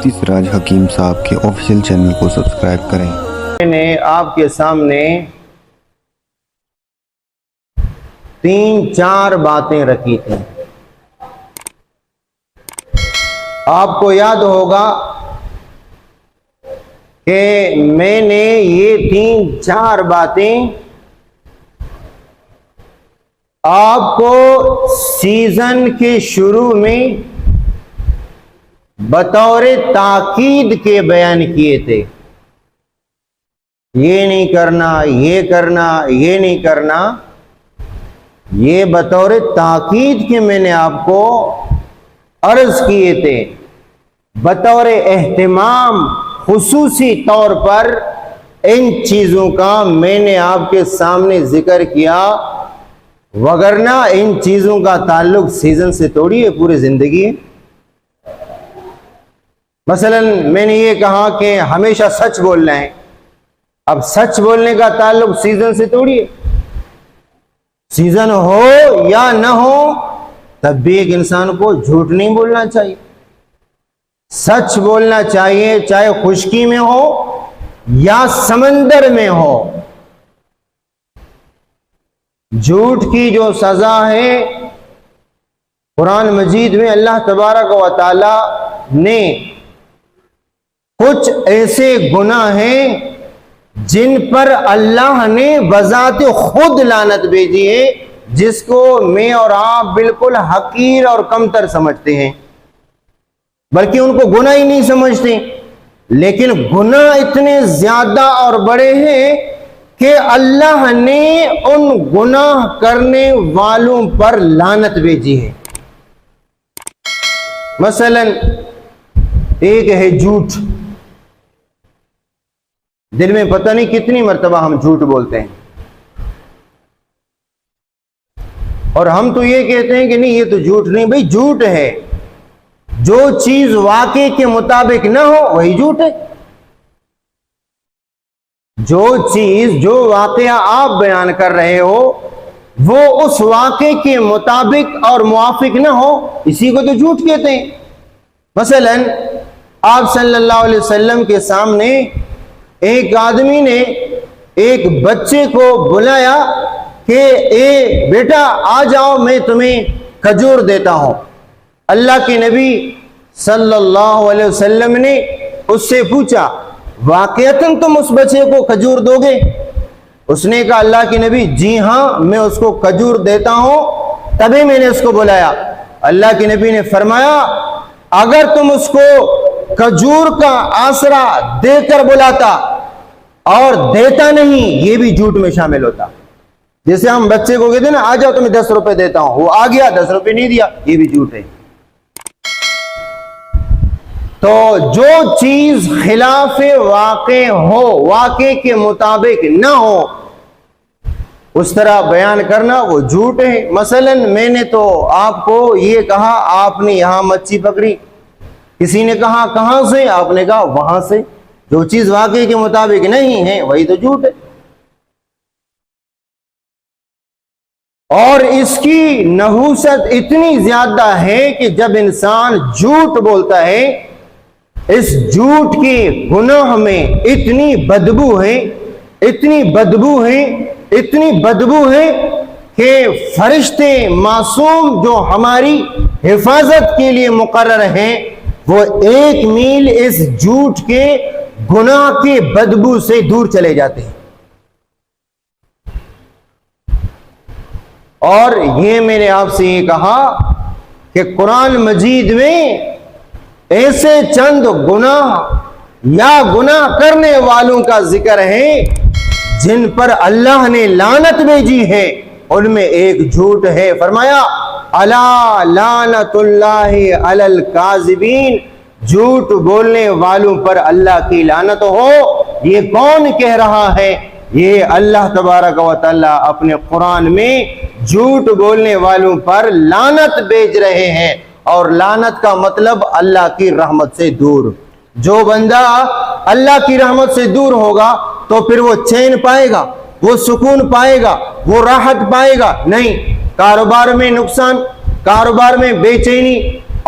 چشتی سراج حکیم صاحب کے آفیشیل چینل کو سبسکرائب کریں۔ میں نے آپ کے سامنے 3-4 باتیں رکھی تھیں۔ آپ کو یاد ہوگا کہ میں نے یہ 3-4 باتیں آپ کو سیزن کے شروع میں بطور تاکید کے بیان کیے تھے۔ یہ نہیں کرنا، یہ کرنا، یہ نہیں کرنا، یہ بطور تاکید کے میں نے آپ کو عرض کیے تھے۔ بطور اہتمام خصوصی طور پر ان چیزوں کا میں نے آپ کے سامنے ذکر کیا، وگرنہ ان چیزوں کا تعلق سیزن سے توڑی ہے، پوری زندگی ہے۔ مثلا میں نے یہ کہا کہ ہمیشہ سچ بولنا ہے، اب سچ بولنے کا تعلق سیزن سے توڑی ہے۔ سیزن ہو یا نہ ہو تب بھی ایک انسان کو جھوٹ نہیں بولنا چاہیے، سچ بولنا چاہیے، چاہے خشکی میں ہو یا سمندر میں ہو۔ جھوٹ کی جو سزا ہے قرآن مجید میں اللہ تبارک و تعالی نے کچھ ایسے گناہ ہیں جن پر اللہ نے بذات خود لعنت بھیجی ہے، جس کو میں اور آپ بالکل حقیر اور کمتر سمجھتے ہیں، بلکہ ان کو گناہ ہی نہیں سمجھتے، لیکن گناہ اتنے زیادہ اور بڑے ہیں کہ اللہ نے ان گناہ کرنے والوں پر لعنت بھیجی ہے۔ مثلا ایک ہے جھوٹ۔ دل میں پتہ نہیں کتنی مرتبہ ہم جھوٹ بولتے ہیں، اور ہم تو یہ کہتے ہیں کہ نہیں یہ تو جھوٹ نہیں، بھئی جھوٹ ہے۔ جو چیز واقع کے مطابق نہ ہو وہی جھوٹ ہے۔ جو چیز، جو واقعہ آپ بیان کر رہے ہو وہ اس واقعے کے مطابق اور موافق نہ ہو، اسی کو تو جھوٹ کہتے ہیں۔ مثلا آپ صلی اللہ علیہ وسلم کے سامنے ایک آدمی نے ایک بچے کو بلایا کہ اے بیٹا آ جاؤ، میں تمہیں کھجور دیتا ہوں۔ اللہ کے نبی صلی اللہ علیہ وسلم نے اس سے پوچھا واقعتاً تم اس بچے کو کھجور دو گے؟ اس نے کہا اللہ کے نبی جی ہاں میں اس کو کھجور دیتا ہوں، تبھی میں نے اس کو بلایا۔ اللہ کے نبی نے فرمایا اگر تم اس کو کھجور کا آسرا دے کر بلاتا اور دیتا نہیں، یہ بھی جھوٹ میں شامل ہوتا۔ جیسے ہم بچے کو کہتے ہیں نا آ جاؤ تمہیں 10 روپے دیتا ہوں، وہ آ گیا 10 روپے نہیں دیا، یہ بھی جھوٹ ہے۔ تو جو چیز خلاف واقع ہو، واقع کے مطابق نہ ہو، اس طرح بیان کرنا وہ جھوٹ ہے۔ مثلا میں نے تو آپ کو یہ کہا آپ نے یہاں مچھی پکڑی، کسی نے کہا کہاں سے، آپ نے کہا وہاں سے، جو چیز واقع کے مطابق نہیں ہے وہی تو جھوٹ ہے۔ اور اس کی نحوست اتنی زیادہ ہے کہ جب انسان جھوٹ بولتا ہے، اس جھوٹ کے گناہ میں اتنی بدبو ہے، اتنی بدبو ہے، اتنی بدبو ہے کہ فرشتے معصوم جو ہماری حفاظت کے لیے مقرر ہیں وہ 1 میل اس جھوٹ کے گناہ کے بدبو سے دور چلے جاتے ہیں۔ اور یہ میں نے آپ سے یہ کہا کہ قرآن مجید میں ایسے چند گناہ یا گناہ کرنے والوں کا ذکر ہے جن پر اللہ نے لعنت بھیجی ہے، ان میں ایک جھوٹ ہے۔ فرمایا الا لعنت اللہ علی الکاذبین، جھوٹ بولنے والوں پر اللہ کی لعنت ہو۔ یہ کون کہہ رہا ہے؟ یہ اللہ تبارک و تعالی اپنے قرآن میں جھوٹ بولنے والوں پر لعنت بھیج رہے ہیں، اور لعنت کا مطلب اللہ کی رحمت سے دور۔ جو بندہ اللہ کی رحمت سے دور ہوگا تو پھر وہ چین پائے گا، وہ سکون پائے گا، وہ راحت پائے گا؟ نہیں، کاروبار میں نقصان، کاروبار میں بے چینی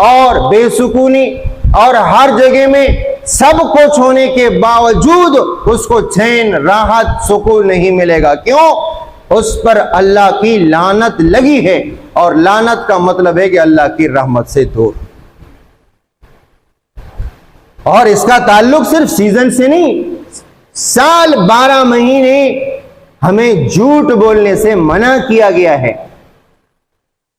اور بے سکونی اور ہر جگہ میں سب کچھ ہونے کے باوجود اس کو چین، راحت، سکون نہیں ملے گا. کیوں؟ اس پر اللہ کی لعنت لگی ہے، اور لعنت کا مطلب ہے کہ اللہ کی رحمت سے دور. اور اس کا تعلق صرف سیزن سے نہیں، سال 12 مہینے ہمیں جھوٹ بولنے سے منع کیا گیا ہے.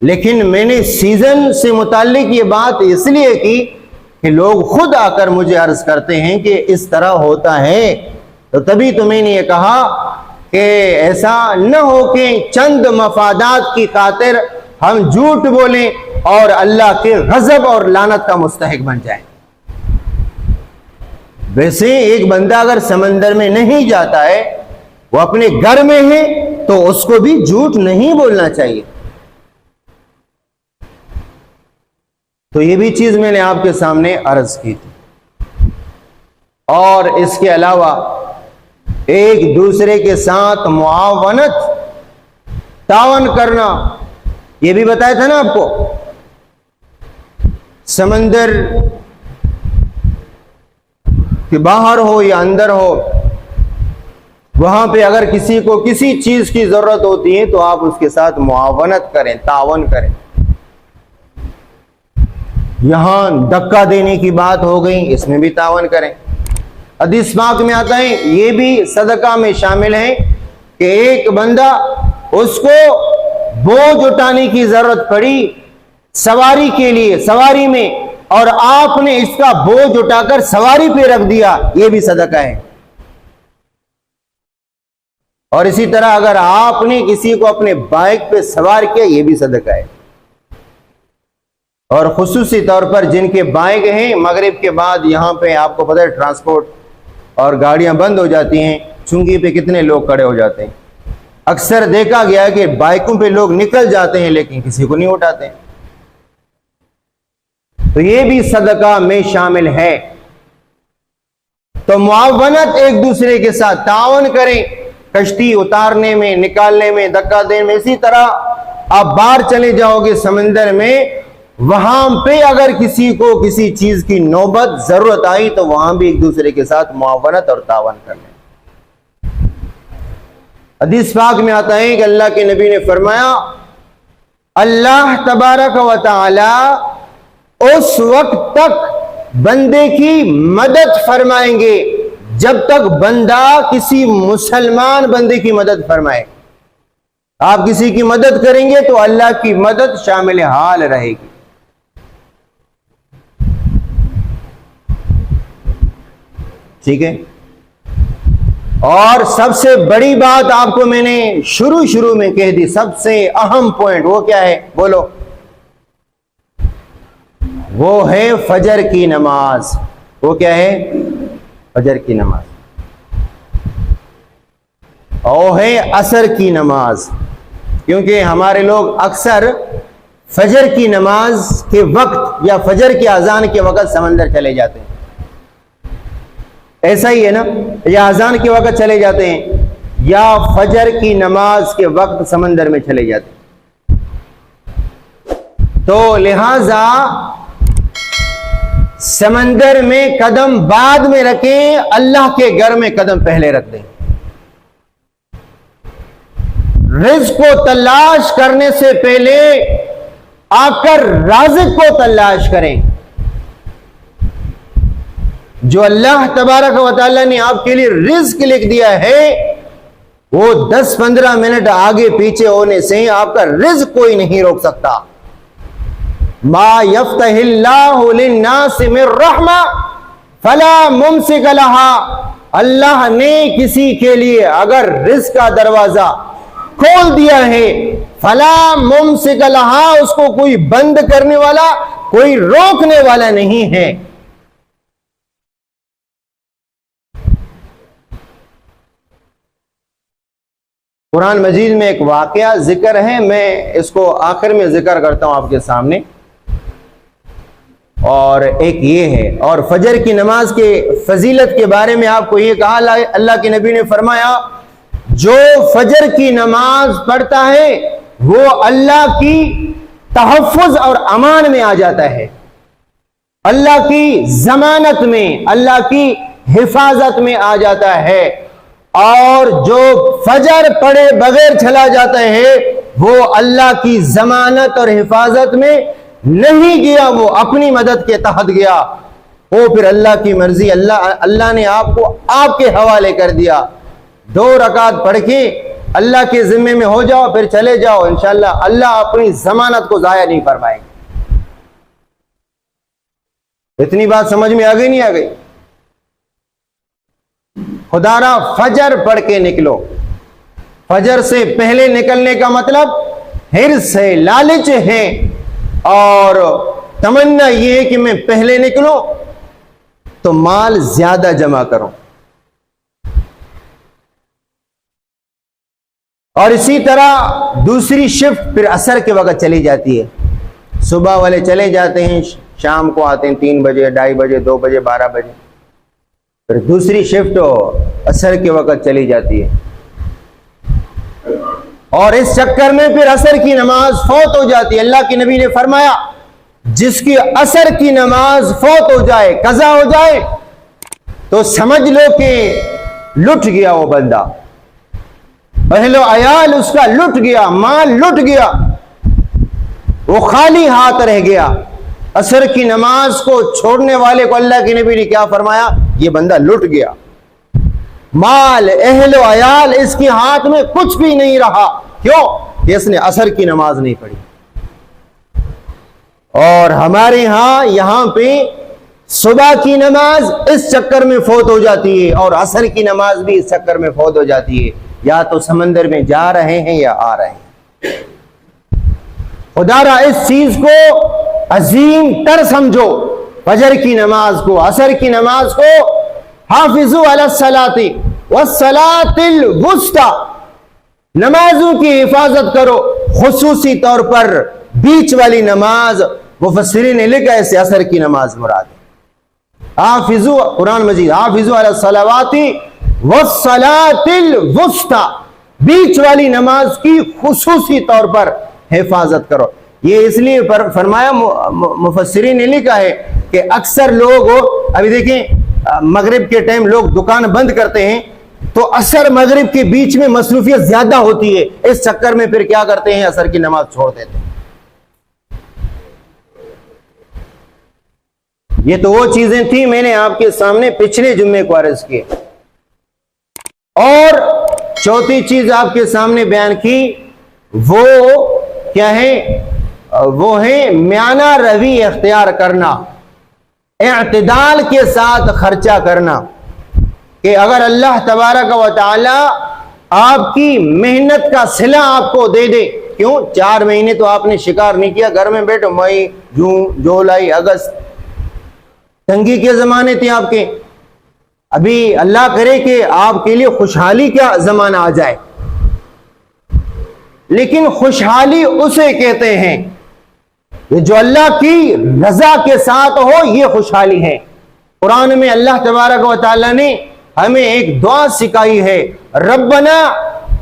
لیکن میں نے سیزن سے متعلق یہ بات اس لیے کی کہ لوگ خود آ کر مجھے عرض کرتے ہیں کہ اس طرح ہوتا ہے، تو تبھی تو میں نے یہ کہا کہ ایسا نہ ہو کہ چند مفادات کی خاطر ہم جھوٹ بولیں اور اللہ کے غضب اور لعنت کا مستحق بن جائیں. ویسے ایک بندہ اگر سمندر میں نہیں جاتا ہے، وہ اپنے گھر میں ہے، تو اس کو بھی جھوٹ نہیں بولنا چاہیے. تو یہ بھی چیز میں نے آپ کے سامنے عرض کی تھی. اور اس کے علاوہ ایک دوسرے کے ساتھ معاونت، تعاون کرنا، یہ بھی بتایا تھا نا آپ کو. سمندر کہ باہر ہو یا اندر ہو، وہاں پہ اگر کسی کو کسی چیز کی ضرورت ہوتی ہے تو آپ اس کے ساتھ معاونت کریں، تعاون کریں. یہاں دھکا دینے کی بات ہو گئی، اس میں بھی تعاون کریں. حدیث پاک میں آتا ہے یہ بھی صدقہ میں شامل ہے کہ ایک بندہ، اس کو بوجھ اٹھانے کی ضرورت پڑی سواری کے لیے، سواری میں، اور آپ نے اس کا بوجھ اٹھا کر سواری پہ رکھ دیا، یہ بھی صدقہ ہے. اور اسی طرح اگر آپ نے کسی کو اپنے بائک پہ سوار کیا، یہ بھی صدقہ ہے. اور خصوصی طور پر جن کے بائک ہیں، مغرب کے بعد یہاں پہ آپ کو پتہ ہے ٹرانسپورٹ اور گاڑیاں بند ہو جاتی ہیں، چونگی پہ کتنے لوگ کھڑے ہو جاتے ہیں. اکثر دیکھا گیا ہے کہ بائکوں پہ لوگ نکل جاتے ہیں لیکن کسی کو نہیں اٹھاتے. تو یہ بھی صدقہ میں شامل ہے. تو معاونت، ایک دوسرے کے ساتھ تعاون کریں، کشتی اتارنے میں، نکالنے میں، دھکا دینے میں. اسی طرح آپ باہر چلے جاؤ گے سمندر میں، وہاں پہ اگر کسی کو کسی چیز کی نوبت ضرورت آئی تو وہاں بھی ایک دوسرے کے ساتھ معاونت اور تعاون کریں. حدیث پاک میں آتا ہے کہ اللہ کے نبی نے فرمایا، اللہ تبارک و تعالی اس وقت تک بندے کی مدد فرمائیں گے جب تک بندہ کسی مسلمان بندے کی مدد فرمائے. آپ کسی کی مدد کریں گے تو اللہ کی مدد شامل حال رہے گی. ٹھیک ہے. اور سب سے بڑی بات آپ کو میں نے شروع میں کہہ دی، سب سے اہم پوائنٹ وہ کیا ہے؟ بولو. وہ ہے فجر کی نماز. وہ کیا ہے؟ فجر کی نماز. وہ ہے عصر کی نماز. کیونکہ ہمارے لوگ اکثر فجر کی نماز کے وقت یا فجر کی اذان کے وقت سمندر چلے جاتے ہیں. ایسا ہی ہے نا؟ یا اذان کے وقت چلے جاتے ہیں یا فجر کی نماز کے وقت سمندر میں چلے جاتے ہیں. تو لہذا سمندر میں قدم بعد میں رکھیں، اللہ کے گھر میں قدم پہلے رکھ دیں. رزق کو تلاش کرنے سے پہلے آ کر رازق کو تلاش کریں. جو اللہ تبارک و تعالیٰ نے آپ کے لیے رزق لکھ دیا ہے، وہ 10-15 منٹ آگے پیچھے ہونے سے آپ کا رزق کوئی نہیں روک سکتا. ما یفتح اللہ للناس من رحمہ فلا ممسک لها. اللہ نے کسی کے لیے اگر رزق کا دروازہ کھول دیا ہے، فلا ممسک لها، اس کو کوئی بند کرنے والا، کوئی روکنے والا نہیں ہے. قرآن مجید میں ایک واقعہ ذکر ہے، میں اس کو آخر میں ذکر کرتا ہوں آپ کے سامنے. اور ایک یہ ہے، اور فجر کی نماز کے فضیلت کے بارے میں آپ کو یہ کہا، اللہ کے نبی نے فرمایا جو فجر کی نماز پڑھتا ہے وہ اللہ کی تحفظ اور امان میں آ جاتا ہے. اللہ کی ضمانت میں، اللہ کی حفاظت میں آ جاتا ہے، اور جو فجر پڑے بغیر چلا جاتا ہے وہ اللہ کی ضمانت اور حفاظت میں نہیں گیا، وہ اپنی مدد کے تحت گیا، وہ پھر اللہ کی مرضی، اللہ نے آپ کو آپ کے حوالے کر دیا۔ 2 رکعت پڑھ کے اللہ کے ذمے میں ہو جاؤ، پھر چلے جاؤ، انشاءاللہ اللہ اپنی ضمانت کو ضائع نہیں فرمائے گا۔ اتنی بات سمجھ میں آ گئی نہیں آ گئی؟ خدا را فجر پڑھ کے نکلو۔ فجر سے پہلے نکلنے کا مطلب حرص ہے، لالچ ہے، اور تمنا یہ ہے کہ میں پہلے نکلوں تو مال زیادہ جمع کروں، اور اسی طرح دوسری شفٹ پھر عصر کے وقت چلی جاتی ہے۔ صبح والے چلے جاتے ہیں، شام کو آتے ہیں 3 بجے، 2:30 بجے، 2 بجے، 12 بجے، پھر دوسری شفٹ عصر کے وقت چلی جاتی ہے، اور اس چکر میں پھر عصر کی نماز فوت ہو جاتی ہے۔ اللہ کے نبی نے فرمایا جس کی عصر کی نماز فوت ہو جائے، قضا ہو جائے، تو سمجھ لو کہ لٹ گیا وہ بندہ، اہل و عیال اس کا لٹ گیا، مال لٹ گیا، وہ خالی ہاتھ رہ گیا۔ عصر کی نماز کو چھوڑنے والے کو اللہ کے نبی نے کیا فرمایا؟ یہ بندہ لٹ گیا، مال، اہل و عیال اس کے ہاتھ میں کچھ بھی نہیں رہا۔ کیوں؟ کہ اس نے عصر کی نماز نہیں پڑھی۔ اور ہمارے ہاں یہاں پہ صبح کی نماز اس چکر میں فوت ہو جاتی ہے، اور عصر کی نماز بھی اس چکر میں فوت ہو جاتی ہے، یا تو سمندر میں جا رہے ہیں یا آ رہے ہیں۔ خدا را اس چیز کو عظیم تر سمجھو، فجر کی نماز کو، عصر کی نماز کو، حافظوا علی الصلاۃ والصلاۃ الوسطی، نمازوں کی حفاظت کرو، خصوصی طور پر بیچ والی نماز۔ مفسرین نے لکھا ہے اس سے عصر کی نماز مراد ہے۔ حافظوا، قرآن مجید، حافظوا علی الصلاۃ والصلاۃ الوسطی، بیچ والی نماز کی خصوصی طور پر حفاظت کرو۔ یہ اس لیے فرمایا، مفسرین نے لکھا ہے کہ اکثر لوگ، ابھی دیکھیں مغرب کے ٹائم لوگ دکان بند کرتے ہیں، تو عصر مغرب کے بیچ میں مصروفیت زیادہ ہوتی ہے، اس چکر میں پھر کیا کرتے ہیں؟ عصر کی نماز چھوڑ دیتے ہیں۔ یہ تو وہ چیزیں تھیں میں نے آپ کے سامنے پچھلے جمعے کو عرض کی، اور چوتھی چیز آپ کے سامنے بیان کی وہ کیا ہے؟ وہ ہے میانہ روی اختیار کرنا، اعتدال کے ساتھ خرچہ کرنا، کہ اگر اللہ تبارک و تعالی آپ کی محنت کا صلہ آپ کو دے دے، کیوں 4 مہینے تو آپ نے شکار نہیں کیا، گھر میں بیٹھو، مئی، جون، جولائی، اگست، تنگی کے زمانے تھے آپ کے، ابھی اللہ کرے کہ آپ کے لیے خوشحالی کا زمانہ آ جائے، لیکن خوشحالی اسے کہتے ہیں جو اللہ کی رضا کے ساتھ ہو، یہ خوشحالی ہے۔ قرآن میں اللہ تبارک و تعالی نے ہمیں ایک دعا سکھائی ہے، ربنا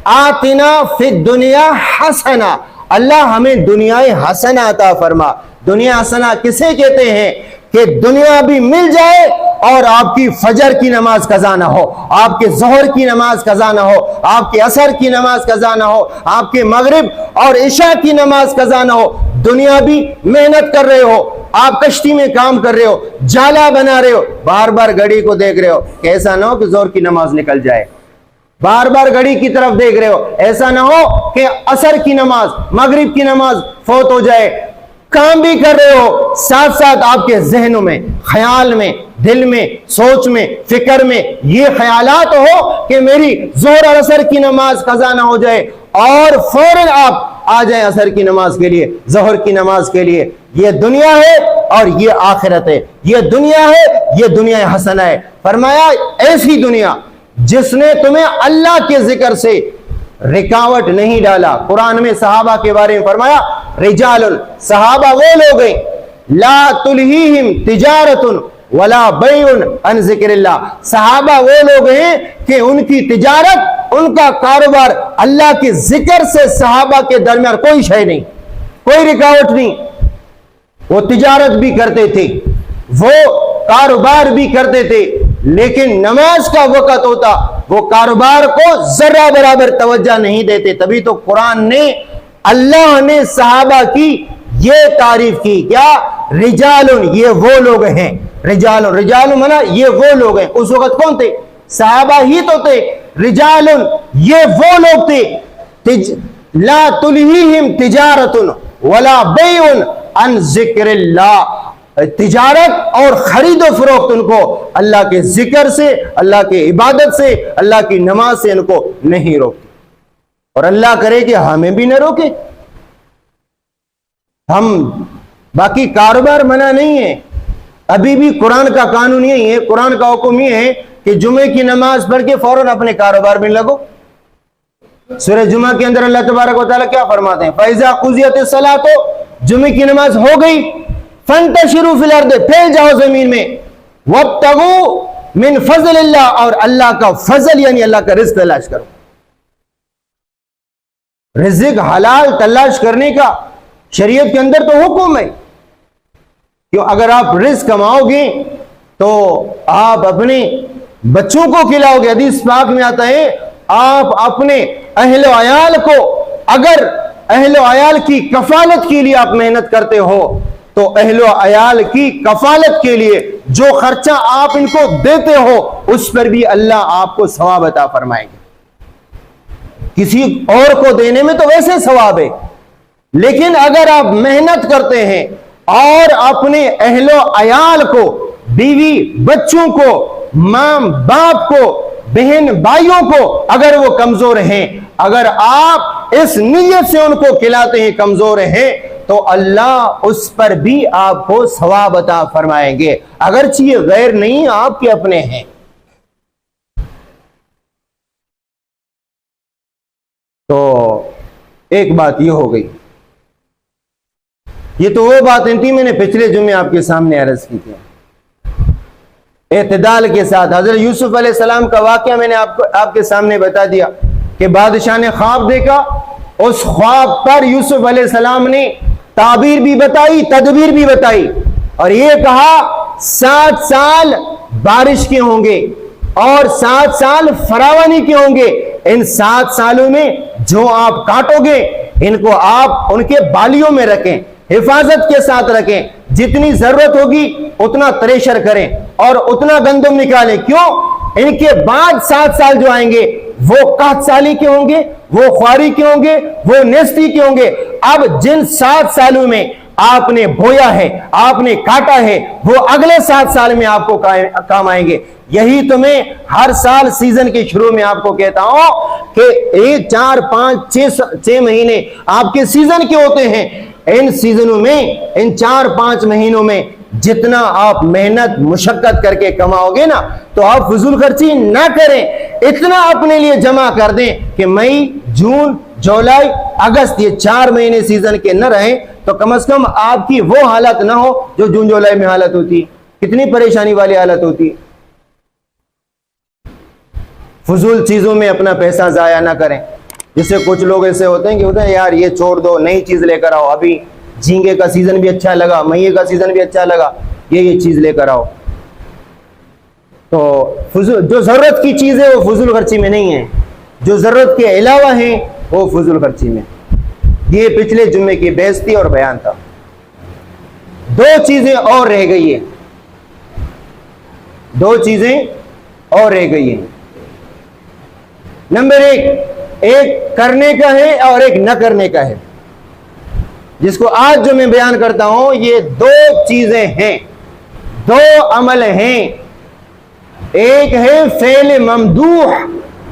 آتنا فی الدنیا حسنہ، اللہ ہمیں دنیا حسنہ عطا فرما۔ دنیا حسنہ کسے کہتے ہیں؟ کہ دنیا بھی مل جائے اور آپ کی فجر کی نماز قضا نہ ہو، آپ کے ظہر کی نماز قضا نہ ہو، آپ کے عصر کی نماز قضا نہ ہو، آپ کے مغرب اور عشاء کی نماز قضا نہ ہو، دنیا بھی محنت کر رہے ہو، آپ کشتی میں کام کر رہے ہو، جالا بنا رہے ہو، بار بار گھڑی کو دیکھ رہے ہو کہ ایسا نہ ہو کہ ظہر کی نماز نکل جائے، بار بار گھڑی کی طرف دیکھ رہے ہو، ایسا نہ ہو کہ عصر کی نماز، مغرب کی نماز فوت ہو جائے، کام بھی کر رہے ہو، ساتھ ساتھ آپ کے ذہنوں میں، خیال میں، دل میں، سوچ میں، فکر میں یہ خیالات ہو کہ میری ظہر اور عصر کی نماز قضا نہ ہو جائے، اور فوراً آپ آ جائیں عصر کی نماز کے لیے، ظہر کی نماز کے لیے۔ یہ دنیا ہے اور یہ آخرت ہے، یہ دنیا ہے، یہ دنیا حسنہ ہے۔ فرمایا ایسی دنیا جس نے تمہیں اللہ کے ذکر سے رکاوٹ نہیں ڈالا۔ قرآن میں صحابہ کے بارے میں فرمایا رجال، صحابہ وہ لوگ ہیں لا تلہیہم تجارت ولا بیع عن ذکر اللہ، صحابہ وہ لوگ ہیں کہ ان کی تجارت، ان کا کاروبار اللہ کے ذکر سے صحابہ کے درمیان کوئی شے نہیں، کوئی رکاوٹ نہیں، وہ تجارت بھی کرتے تھے، وہ کاروبار بھی کرتے تھے لیکن نماز کا وقت ہوتا وہ کاروبار کو ذرہ برابر توجہ نہیں دیتے. تبھی تو قرآن نے اللہ نے صحابہ کی یہ تعریف کی, کیا؟ رجال, یہ وہ لوگ ہیں. رجال منا یہ وہ لوگ ہیں. اس وقت کون تھے؟ صحابہ ہی تو تھے. رجال یہ وہ لوگ تھے لا تلہیہم تجارت ولا بیع عن ذکر اللہ. تجارت اور خرید و فروخت ان کو اللہ کے ذکر سے, اللہ کے عبادت سے, اللہ کی نماز سے ان کو نہیں روکتی. اور اللہ کرے کہ ہمیں بھی نہ روکے. ہم باقی کاروبار منع نہیں ہے, ابھی بھی قرآن کا قانون یہی ہے, قرآن کا حکم یہ ہے کہ جمعے کی نماز پڑھ کے فوراً اپنے کاروبار میں لگو. سورہ جمعہ کے اندر اللہ تبارک و تعالیٰ کیا فرماتے ہیں؟ فَإِذَا قُضِيَتِ الصَّلَاةُ, جمعے کی نماز ہو گئی, فَانْتَشِرُوا فِي الْأَرْضِ, پھیل جاؤ زمین میں, وَابْتَغُوا مِنْ فَضْلِ اللَّهِ, اور اللہ کا فضل یعنی اللہ کا رزق تلاش کرو. رزق حلال تلاش کرنے کا شریعت کے اندر تو حکم ہے. کیوں؟ اگر آپ رزق کماؤ گے تو آپ اپنے بچوں کو کھلاؤ گے. حدیث پاک میں آتا ہے آپ اپنے اہل و عیال کو, اگر اہل و عیال کی کفالت کے لیے آپ محنت کرتے ہو تو اہل و عیال کی کفالت کے لیے جو خرچہ آپ ان کو دیتے ہو اس پر بھی اللہ آپ کو ثواب عطا فرمائے گا. کسی اور کو دینے میں تو ویسے ثواب ہے, لیکن اگر آپ محنت کرتے ہیں اور اپنے اہل و عیال کو, بیوی بچوں کو, ماں باپ کو, بہن بھائیوں کو, اگر وہ کمزور ہیں, اگر آپ اس نیت سے ان کو کھلاتے ہیں کمزور ہیں, تو اللہ اس پر بھی آپ کو ثواب عطا فرمائیں گے, اگرچہ یہ غیر نہیں آپ کے اپنے ہیں. تو ایک بات یہ ہو گئی. یہ تو وہ باتیں تھی میں نے پچھلے جمعے آپ کے سامنے عرض کی تھی. اعتدال کے ساتھ حضرت یوسف علیہ السلام کا واقعہ میں نے آپ کے سامنے بتا دیا کہ بادشاہ نے خواب دیکھا, اس خواب پر یوسف علیہ السلام نے تعبیر بھی بتائی, تدبیر بھی بتائی, اور یہ کہا 7 سال بارش کے ہوں گے اور 7 سال فراوانی کے ہوں گے. ان 7 سالوں میں جو آپ کاٹو گے ان کو آپ ان کے بالیوں میں رکھیں, حفاظت کے ساتھ رکھیں, جتنی ضرورت ہوگی اتنا تریشر کریں اور اتنا گندم نکالیں. کیوں؟ ان کے بعد 7 سال جو آئیں گے وہ قحط سالی کے ہوں گے, وہ خواری کے ہوں گے, وہ نیستی کے ہوں گے. اب جن 7 سالوں میں آپ نے بویا ہے, آپ نے کاٹا ہے, وہ اگلے 7 سال میں آپ کو کام آئیں گے. یہی تو میں ہر سال سیزن کے شروع میں آپ کو کہتا ہوں کہ 1 4 5 6 مہینے آپ کے سیزن کے ہوتے ہیں. ان سیزنوں میں, ان 4 5 مہینوں میں جتنا آپ محنت مشقت کر کے کماؤ گے نا, تو آپ فضول خرچی نہ کریں. اتنا اپنے لیے جمع کر دیں کہ مئی, جون, جولائی, اگست یہ 4 مہینے سیزن کے نہ رہیں, تو کم از کم آپ کی وہ حالت نہ ہو جو جون جولائی میں حالت ہوتی. کتنی پریشانی والی حالت ہوتی. فضول چیزوں میں اپنا پیسہ ضائع نہ کریں. جسے کچھ لوگ ایسے ہوتے ہیں کہ یار یہ چھوڑ دو, نئی چیز لے کر آؤ, ابھی جھینگے کا سیزن بھی اچھا لگا, مئی کا سیزن بھی اچھا لگا, یہ چیز لے کر آؤ. تو جو ضرورت کی چیز ہے وہ فضول خرچی میں نہیں ہے, جو ضرورت کے علاوہ ہیں وہ فضول خرچی میں. یہ پچھلے جمعے کی بحث تھی اور بیان تھا. 2 چیزیں اور رہ گئی ہیں, 2 چیزیں اور رہ گئی ہیں. نمبر 1, ایک کرنے کا ہے اور ایک نہ کرنے کا ہے. جس کو آج جو میں بیان کرتا ہوں یہ 2 چیزیں ہیں, 2 عمل ہیں. ایک ہے فعل ممدوح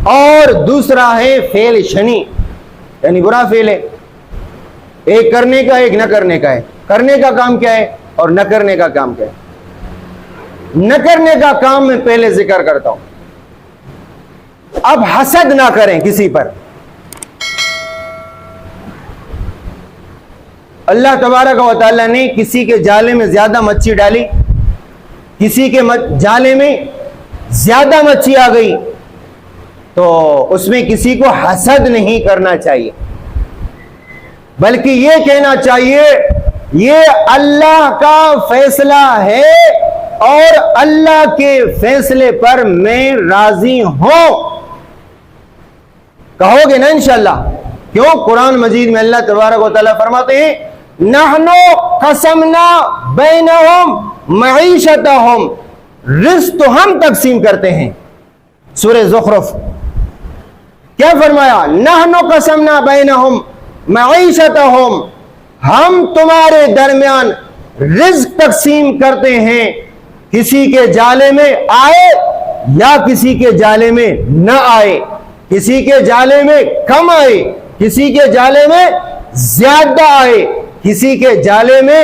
اور دوسرا ہے فعل شنی, یعنی برا فعل ہے. ایک کرنے کا, ایک نہ کرنے کا ہے. کرنے کا کام کیا ہے اور نہ کرنے کا کام کیا ہے؟ نہ کرنے کا کام میں پہلے ذکر کرتا ہوں. اب حسد نہ کریں کسی پر. اللہ تبارک و تعالیٰ نے کسی کے جالے میں زیادہ مچھی ڈالی, کسی کے جالے میں زیادہ مچھی آ گئی, تو اس میں کسی کو حسد نہیں کرنا چاہیے, بلکہ یہ کہنا چاہیے یہ اللہ کا فیصلہ ہے اور اللہ کے فیصلے پر میں راضی ہوں. کہو گے نا انشاءاللہ؟ کیوں؟ قرآن مجید میں اللہ تبارک و تعالیٰ فرماتے ہیں نحنو قسمنا بینہم معیشتہم، رزق تو ہم تقسیم کرتے ہیں. سورہ زخرف کیا فرمایا؟ نحنو قسمنا بینہم معیشتہم، ہم تمہارے درمیان رزق تقسیم کرتے ہیں، کسی کے جالے میں آئے یا کسی کے جالے میں نہ آئے، کسی کے جالے میں کم آئے، کسی کے جالے میں زیادہ آئے، کسی کے جالے میں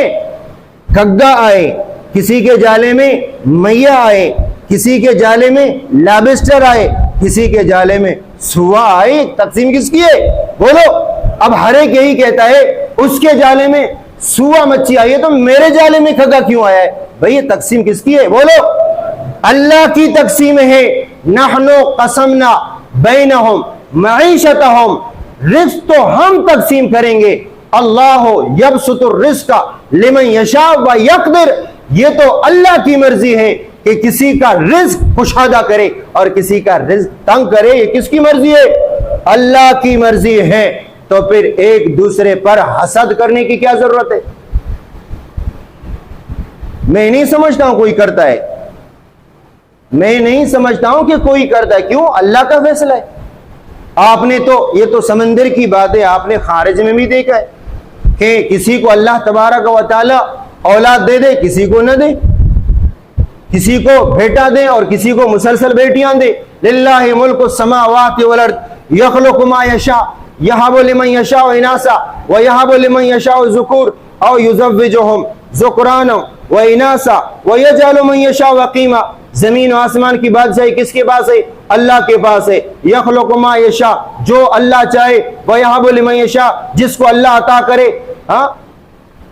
گگا آئے، کسی کے جالے میں میا آئے، کسی کے جالے میں لابسٹر آئے، کسی کے جالے میں سوا آئے. تقسیم کس کی ہے؟ بولو. اب ہر ایک یہی کہتا ہے اس کے جالے میں سوا مچھی آئی ہے تو میرے جالے میں کھگا کیوں آیا ہے؟ بھئی یہ تقسیم کس کی ہے؟ بولو. اللہ کی تقسیم ہے. نحنو قسمنا بینہم معیشتہم، رزق تو ہم تقسیم کریں گے. اللہ یبسط الرزق لمن یشاء و یقدر، یہ تو اللہ کی مرضی ہے کہ کسی کا رزق کشادہ کرے اور کسی کا رزق تنگ کرے. یہ کس کی مرضی ہے؟ اللہ کی مرضی ہے. تو پھر ایک دوسرے پر حسد کرنے کی کیا ضرورت ہے؟ میں نہیں سمجھتا ہوں کوئی کرتا ہے، میں نہیں سمجھتا ہوں کہ کوئی کرتا ہے. کیوں؟ اللہ کا فیصلہ ہے. آپ نے تو یہ تو سمندر کی بات ہے، آپ نے خارج میں بھی دیکھا ہے کہ کسی کو اللہ تبارک و تعالی اولاد دے دے، کسی کو نہ دے، کسی کو بیٹا دے اور کسی کو مسلسل بیٹیاں دے. للہ ملک السماوات والارض یخلق ما یشاء یہب لمن یشاء اناسا ویہب لمن یشاء ذکور او یزوجہم ذکرانا واناسا ویجعل من یشاء عقیما. زمین و آسمان کی بادشاہی کس کے پاس ہے؟ اللہ کے پاس ہے. یخلق ما یشاء، جو اللہ چاہے، ویہب لمن یشاء، جس کو اللہ عطا کرے. ہاں،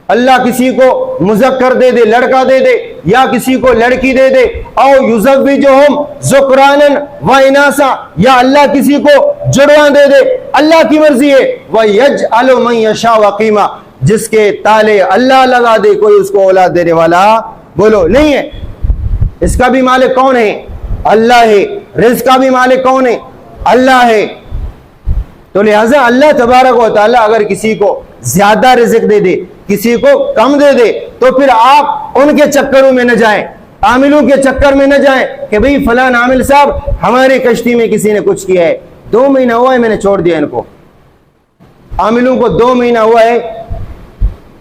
اللہ کسی کو مذکر دے دے، لڑکا دے دے، یا کسی کو لڑکی دے دے. او یزوجہم ذکرانا واناسا، یا اللہ کسی کو جڑواں دے دے. اللہ کی مرضی ہے. ویجعل من یشاء عقیما، جس کے تالے اللہ لگا دے کوئی اس کو اولاد دینے والا بولو نہیں ہے. اس کا بھی مالک کون ہے؟ اللہ ہے. رزق کا بھی مالک کون ہے؟ اللہ ہے. تو لہٰذا اللہ تبارک و تعالیٰ اگر کسی کو زیادہ رزق دے دے، کسی کو کم دے دے، تو پھر آپ ان کے چکروں میں نہ جائیں، عاملوں کے چکر میں نہ جائیں کہ بھئی فلان عامل صاحب ہماری کشتی میں کسی نے کچھ کیا ہے، 2 مہینہ ہوا ہے میں نے چھوڑ دیا ان کو. عاملوں کو 2 مہینہ ہوا ہے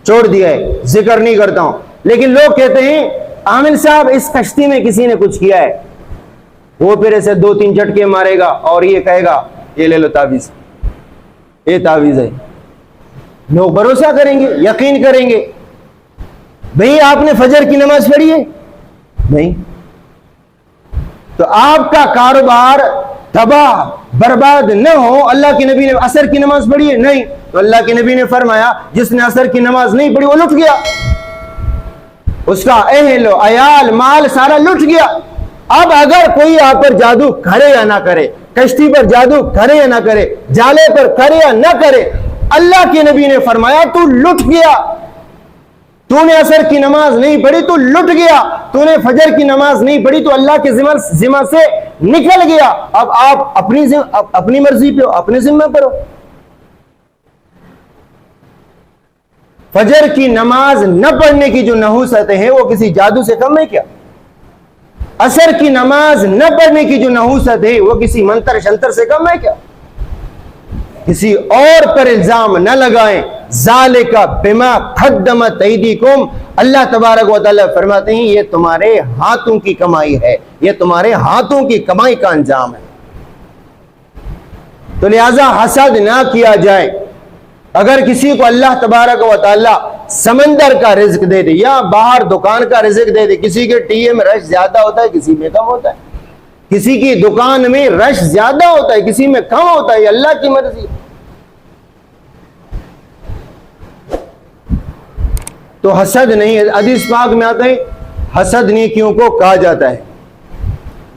چھوڑ دیا ہے، ذکر نہیں کرتا ہوں. لیکن لوگ کہتے ہیں عامل صاحب اس کشتی میں کسی نے کچھ کیا ہے، وہ پھر ایسے 2-3 جھٹکے مارے گا اور یہ کہے گا یہ لے لو تعویذ، یہ تعویذ ہے. لوگ بھروسہ کریں گے، یقین کریں گے. بھئی آپ نے فجر کی نماز پڑھی ہے؟ نہیں. تو آپ کا کاروبار تباہ برباد نہ ہو، اللہ کے نبی نے عصر کی نماز پڑھی ہے؟ نہیں. تو اللہ کے نبی نے فرمایا جس نے عصر کی نماز نہیں پڑھی وہ لٹ گیا، اس کا اہل و عیال مال سارا لٹ گیا. اب اگر کوئی آپ پر جادو کرے یا نہ کرے، کشتی پر جادو کرے یا نہ کرے، جالے پر کرے یا نہ کرے، اللہ کے نبی نے فرمایا تو لٹ گیا. تو نے عصر کی نماز نہیں پڑھی تو لٹ گیا، تو نے فجر کی نماز نہیں پڑھی تو اللہ کے ذمہ سے نکل گیا. اب آپ اپنی مرضی پہ ہو، اپنے ذمہ پر ہو. فجر کی نماز نہ پڑھنے کی جو نحوست ہے وہ کسی جادو سے کم ہے کیا؟ عصر کی نماز نہ پڑھنے کی جو نحوست ہے وہ کسی منتر شنتر سے کم ہے کیا؟ کسی اور پر الزام نہ لگائیں. ذالک بما قدمت ایدیکم، اللہ تبارک و تعالیٰ فرماتے ہیں یہ تمہارے ہاتھوں کی کمائی ہے، یہ تمہارے ہاتھوں کی کمائی کا انجام ہے. تو لہذا حسد نہ کیا جائے. اگر کسی کو اللہ تبارک و تعالیٰ سمندر کا رزق دے دے یا باہر دکان کا رزق دے دے، کسی کے ٹی اے میں رش زیادہ ہوتا ہے، کسی میں کم ہوتا ہے، کسی کی دکان میں رش زیادہ ہوتا ہے، کسی میں کم ہوتا ہے، یہ اللہ کی مرضی. تو حسد نہیں ہے. حدیث پاک میں آتا ہے حسد نیکیوں کو کہا جاتا ہے،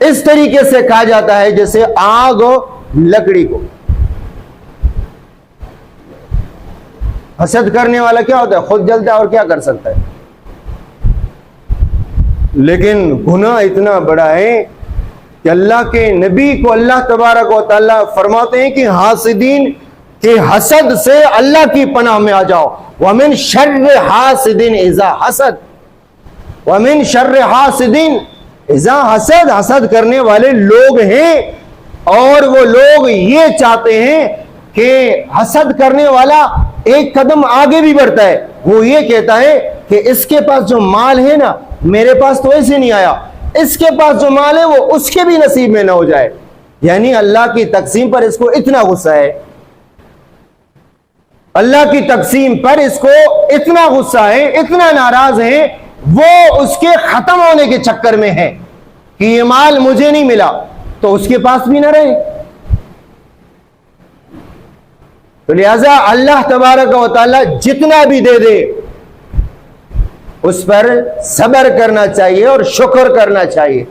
اس طریقے سے کہا جاتا ہے جیسے آگ لکڑی کو. حسد کرنے والا کیا ہوتا ہے؟ خود جلتا ہے اور کیا کر سکتا ہے. لیکن گناہ اتنا بڑا ہے کہ اللہ کے نبی کو اللہ تبارک و تعالیٰ فرماتے ہیں کہ حاسدین کے حسد سے اللہ کی پناہ میں آ جاؤ. وَمِن شَرِّ حَاسِدٍ إِذَا حَسَد وَمِن شَرِّ حَاسِدٍ إِذَا حَسَد. حسد کرنے والے لوگ ہیں اور وہ لوگ یہ چاہتے ہیں کہ حسد کرنے والا ایک قدم آگے بھی بڑھتا ہے. وہ یہ کہتا ہے کہ اس کے پاس جو مال ہے نا میرے پاس تو ایسے نہیں آیا, اس کے پاس جو مال ہے وہ اس کے بھی نصیب میں نہ ہو جائے. یعنی اللہ کی تقسیم پر اس کو اتنا غصہ ہے, اللہ کی تقسیم پر اس کو اتنا غصہ ہے, اتنا ناراض ہے, وہ اس کے ختم ہونے کے چکر میں ہے کہ یہ مال مجھے نہیں ملا تو اس کے پاس بھی نہ رہے. تو لہذا اللہ تبارک و تعالی جتنا بھی دے دے اس پر صبر کرنا چاہیے اور شکر کرنا چاہیے.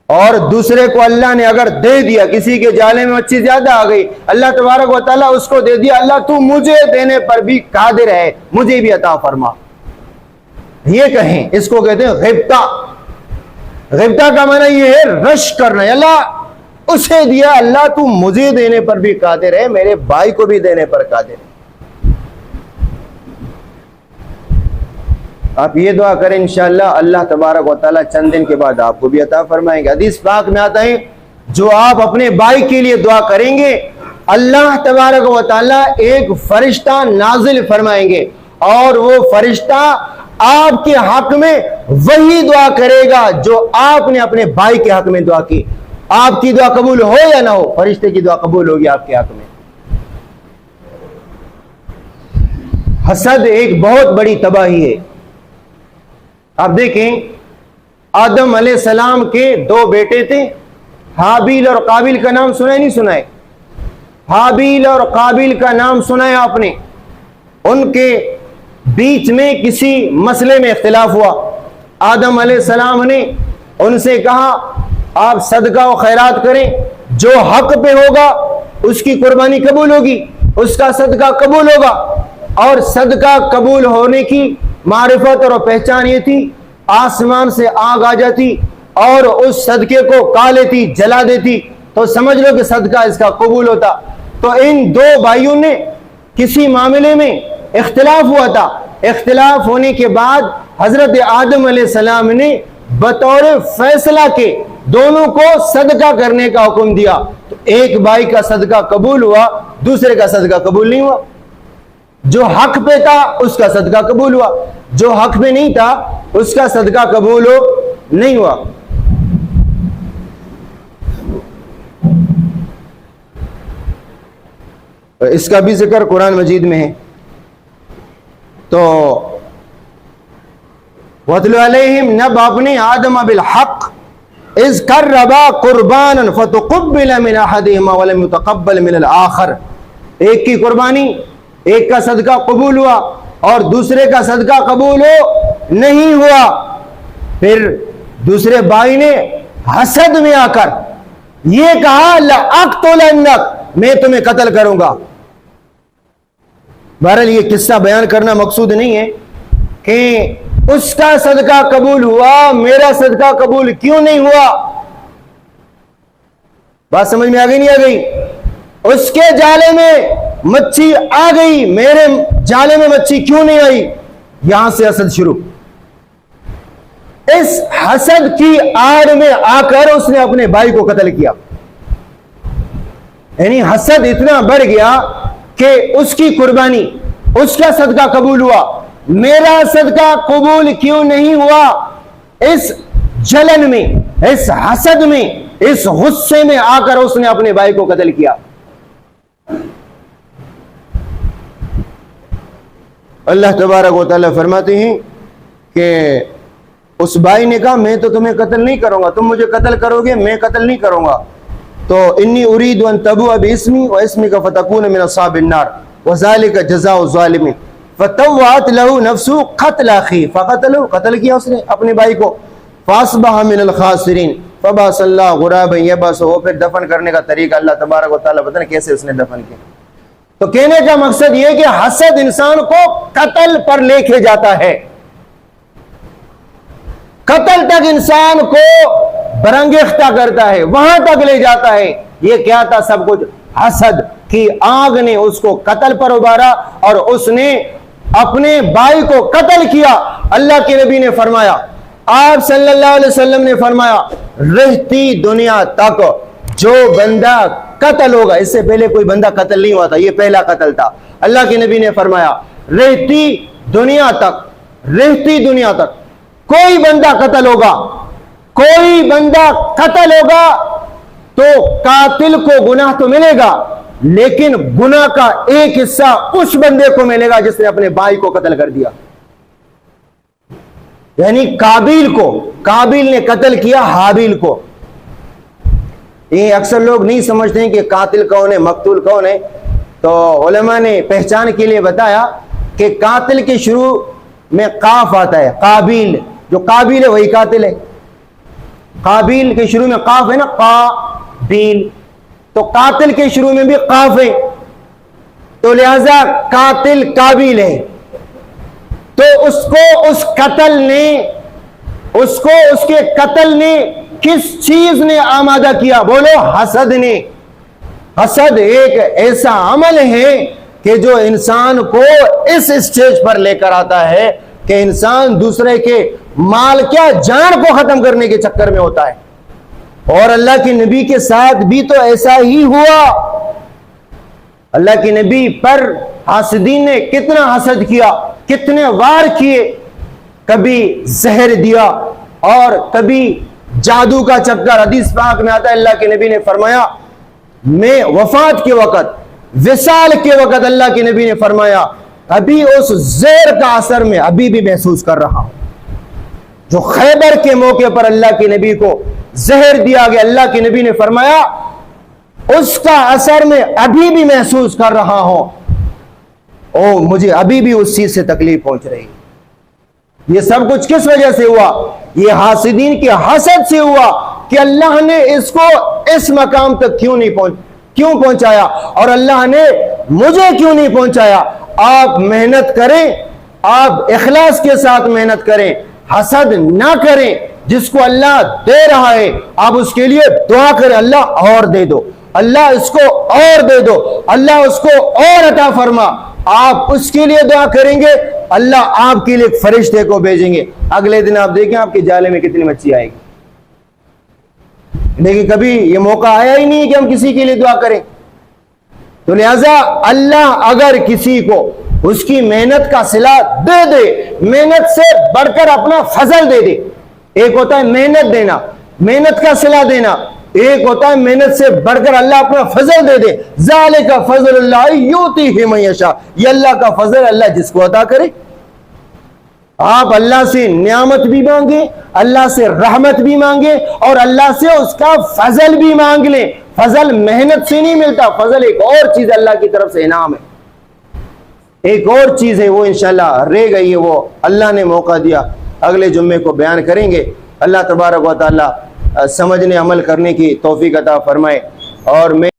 اور دوسرے کو اللہ نے اگر دے دیا, کسی کے جالے میں مچھی زیادہ آ گئی, اللہ تبارک و تعالیٰ اس کو دے دیا, اللہ تو مجھے دینے پر بھی قادر ہے, مجھے بھی عطا فرما. یہ کہیں اس کو کہتے ہیں غبطہ. غبطہ کا معنی یہ ہے رش کرنا. اللہ اسے دیا, اللہ تو مجھے دینے پر بھی قادر ہے, میرے بھائی کو بھی دینے پر قادر ہے. آپ یہ دعا کریں انشاءاللہ اللہ تبارک و تعالیٰ چند دن کے بعد آپ کو بھی عطا فرمائیں گے. حدیث پاک میں آتا ہے جو آپ اپنے بھائی کے لیے دعا کریں گے اللہ تبارک و تعالیٰ ایک فرشتہ نازل فرمائیں گے اور وہ فرشتہ آپ کے حق میں وہی دعا کرے گا جو آپ نے اپنے بھائی کے حق میں دعا کی. آپ کی دعا قبول ہو یا نہ ہو, فرشتے کی دعا قبول ہوگی آپ کے حق میں. حسد ایک بہت بڑی تباہی ہے. آپ دیکھیں آدم علیہ السلام کے دو بیٹے تھے, حابیل اور قابیل کا نام سنا ہے نہیں سنا ہے؟ حابیل اور قابیل کا نام سنا ہے آپ نے. ان کے بیچ میں کسی مسئلے میں اختلاف ہوا. آدم علیہ السلام نے ان سے کہا آپ صدقہ و خیرات کریں, جو حق پہ ہوگا اس کی قربانی قبول ہوگی, اس کا صدقہ قبول ہوگا. اور صدقہ قبول ہونے کی معرفت اور پہچان یہ تھی آسمان سے آگ آ جاتی اور اس صدقے کو کھا لیتی, جلا دیتی, تو سمجھ لو کہ صدقہ اس کا قبول ہوتا. تو ان دو بھائیوں نے کسی معاملے میں اختلاف ہوا تھا. اختلاف ہونے کے بعد حضرت آدم علیہ السلام نے بطور فیصلہ کے دونوں کو صدقہ کرنے کا حکم دیا. تو ایک بھائی کا صدقہ قبول ہوا, دوسرے کا صدقہ قبول نہیں ہوا. جو حق پہ تھا اس کا صدقہ قبول ہوا, جو حق پہ نہیں تھا اس کا صدقہ قبول نہیں ہوا. اس کا بھی ذکر قرآن مجید میں ہے. تو وَاتْلُ عَلَيْهِمْ نَبَأَ ابْنِ آدَمَ بِالْحَقِّ إِذْ قَرَّبَا قُرْبَانًا فَتُقُبِّلَ مِنْ أَحَدِهِمَا وَلَمْ يُتَقَبَّلْ مِنَ الْآخَرِ. ایک کی قربانی, ایک کا صدقہ قبول ہوا اور دوسرے کا صدقہ قبول نہیں ہوا. پھر دوسرے بھائی نے حسد میں آ کر یہ کہا لَأَقْتُلَنَّكَ, میں تمہیں قتل کروں گا. بہرحال یہ قصہ بیان کرنا مقصود نہیں ہے کہ اس کا صدقہ قبول ہوا, میرا صدقہ قبول کیوں نہیں ہوا. بات سمجھ میں آ گئی نہیں آ گئی؟ اس کے جالے میں مچھی آ گئی, میرے جالے میں مچھی کیوں نہیں آئی؟ یہاں سے حسد شروع. اس حسد کی آڑ میں آ کر اس نے اپنے بھائی کو قتل کیا. یعنی حسد اتنا بڑھ گیا کہ اس کی قربانی, اس کا صدقہ قبول ہوا, میرا صدقہ قبول کیوں نہیں ہوا. اس جلن میں, اس حسد میں, اس غصے میں آ کر اس نے اپنے بھائی کو قتل کیا. اللہ تبارک و تعالیٰ فرماتے ہیں کہ اس بھائی نے کہا میں تو تمہیں قتل نہیں کروں گا, تم مجھے قتل کرو گے, میں قتل نہیں کروں گا. تو انی اريد ان تبوء باسمی واسمک فتکون من اصحاب النار وذلک جزاء الظالمین. فطوعت له نفسه قتل اخیہ فقتله, قتل کیا اس نے اپنے بھائی کو. فاصبح من الخاسرین فبعث اللہ غرابا یبعث. پھر دفن کرنے کا طریقہ اللہ تبارک و تعالیٰ بتانا کیسے اس نے دفن کیا. تو کہنے کا مقصد یہ کہ حسد انسان کو قتل پر لے کے جاتا ہے، قتل تک انسان کو برانگیختہ کرتا ہے، وہاں تک لے جاتا ہے۔ یہ کیا تھا سب کچھ؟ حسد کی آگ نے اس کو قتل پر ابھارا اور اس نے اپنے بھائی کو قتل کیا۔ اللہ کے نبی نے فرمایا، آپ صلی اللہ علیہ وسلم نے فرمایا، رہتی دنیا تک جو بندہ قتل ہوگا، اس سے پہلے کوئی بندہ قتل نہیں ہوا تھا، یہ پہلا قتل تھا، اللہ کے نبی نے فرمایا رہتی دنیا تک کوئی بندہ قتل ہوگا، کوئی بندہ قتل ہوگا تو قاتل کو گناہ تو ملے گا، لیکن گناہ کا ایک حصہ اس بندے کو ملے گا جس نے اپنے بھائی کو قتل کر دیا۔ یعنی قابیل نے قتل کیا حابیل کو۔ یہ اکثر لوگ نہیں سمجھتے ہیں کہ قاتل کون ہے، مقتول کون ہے، تو علماء نے پہچان کے لیے بتایا کہ قاتل کے شروع میں قاف آتا ہے، قابیل، جو قابیل ہے وہی قاتل ہے۔ قابیل کے شروع میں قاف ہے نا، قابیل، تو قاتل کے شروع میں بھی قاف ہے، تو لہذا قاتل قابیل ہے۔ تو اس کے قتل نے کس چیز نے آمادہ کیا؟ بولو، حسد نے۔ حسد ایک ایسا عمل ہے کہ جو انسان کو اس اسٹیج پر لے کر آتا ہے کہ انسان دوسرے کے مال کیا جان کو ختم کرنے کے چکر میں ہوتا ہے۔ اور اللہ کے نبی کے ساتھ بھی تو ایسا ہی ہوا۔ اللہ کے نبی پر حاسدین نے کتنا حسد کیا، کتنے وار کیے، کبھی زہر دیا اور کبھی جادو کا چکر۔ حدیث پاک میں آتا ہے اللہ کے نبی نے فرمایا، میں وفات کے وقت، وصال کے وقت اللہ کے نبی نے فرمایا ابھی اس زہر کا اثر میں ابھی بھی محسوس کر رہا ہوں۔ جو خیبر کے موقع پر اللہ کے نبی کو زہر دیا گیا، اللہ کے نبی نے فرمایا اس کا اثر میں ابھی بھی محسوس کر رہا ہوں، مجھے ابھی بھی اس چیز سے تکلیف پہنچ رہی۔ یہ سب کچھ کس وجہ سے ہوا؟ یہ حاسدین کے حسد سے ہوا کہ اللہ نے اس کو اس مقام تک کیوں پہنچایا اور اللہ نے مجھے کیوں نہیں پہنچایا۔ آپ محنت کریں، آپ اخلاص کے ساتھ محنت کریں، حسد نہ کریں۔ جس کو اللہ دے رہا ہے آپ اس کے لیے دعا کریں، اللہ اور دے دو، اللہ اس کو اور دے دو، اللہ اس کو اور عطا فرما۔ آپ اس کے لیے دعا کریں گے، اللہ آپ کے لیے ایک فرشتے کو بھیجیں گے، اگلے دن آپ دیکھیں آپ کے جالے میں کتنی مچھی آئے گی۔ لیکن کبھی یہ موقع آیا ہی نہیں کہ ہم کسی کے لیے دعا کریں۔ تو لہذا اللہ اگر کسی کو اس کی محنت کا صلہ دے دے، محنت سے بڑھ کر اپنا فضل دے دے۔ ایک ہوتا ہے محنت دینا، محنت کا صلہ دینا، ایک ہوتا ہے محنت سے بڑھ کر اللہ اپنا فضل دے دے۔ ذالک فضل اللہ یؤتیہ من یشاء، یہ اللہ کا فضل اللہ جس کو عطا کرے۔ آپ اللہ سے نعمت بھی مانگیں، اللہ سے رحمت بھی مانگیں اور اللہ سے اس کا فضل بھی مانگ لیں۔ فضل محنت سے نہیں ملتا، فضل ایک اور چیز اللہ کی طرف سے انعام ہے، ایک اور چیز ہے، وہ انشاءاللہ رہ گئی ہے، وہ اللہ نے موقع دیا، اگلے جمعے کو بیان کریں گے۔ اللہ تبارک و تعالی سمجھنے عمل کرنے کی توفیق عطا فرمائے۔ اور میں